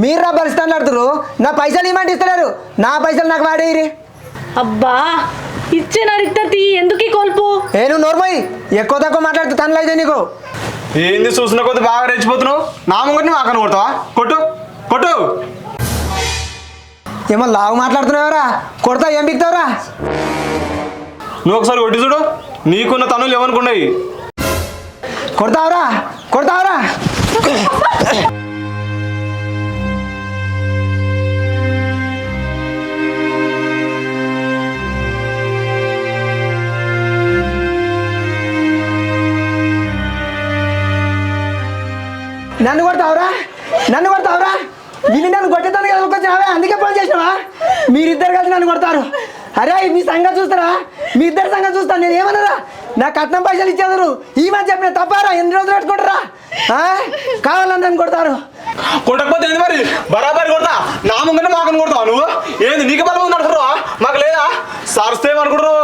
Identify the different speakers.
Speaker 1: మీరు రా బలిస్తాను ఆడుతురు, నా పైసలు ఇవ్వమంటే ఇస్తలేరు. నా పైసలు నాకు వాడేరి.
Speaker 2: అబ్బా ఇచ్చేనా రిక్తతి ఎందుకు ఈ కోల్పు?
Speaker 1: నువ్వు నోర్మోయ్, ఎక్కువ తక్కువ మాట్లాడుతూ తనలో అయితే నీకు
Speaker 3: ఏంది చూసిన కొద్ది బాగా రెచ్చిపోతున్నావు. నా ముంగటిని మాకని కొడతావా? కొట్టు కొట్టు.
Speaker 1: ఏమో లావు మాట్లాడుతున్నావురా, కొడతా ఏం బిగుతావురా?
Speaker 3: నువ్వు ఒకసారి కొట్టి చూడు, నీకున్న తనులు ఏమనుకున్నాయి.
Speaker 1: కొడతావురా కొడతావురా. నన్ను కొడతావురా, నన్ను కొడతావురా. వీళ్ళు నన్ను కొట్టేదాను కదా వచ్చావే, అందుకే ఫోన్ చేసినావా? మీరిద్దరు కలిసి నన్ను కొడతారు. అరే మీ సంగతి చూస్తారా? మీ ఇద్దరు సంగతి చూస్తాను. నేను ఏమన్నారా? నా కట్నం పైసలు ఇచ్చేదారు ఈ మధ్య చెప్పిన తప్పారా? ఎన్ని రోజులు పెట్టుకుంటారా? కావాలని నన్ను కొడతారు.
Speaker 3: కొట్టకపోతే ఏంది మరి? బరాబరి కొడతా. నా ముంగనే మాకని కొడతావు నువ్వు. ఏంది నీకు బలం ఉంది అనుకుంటావా? మాకు లేదా? సరిస్తే ఏమనుకుంటారు?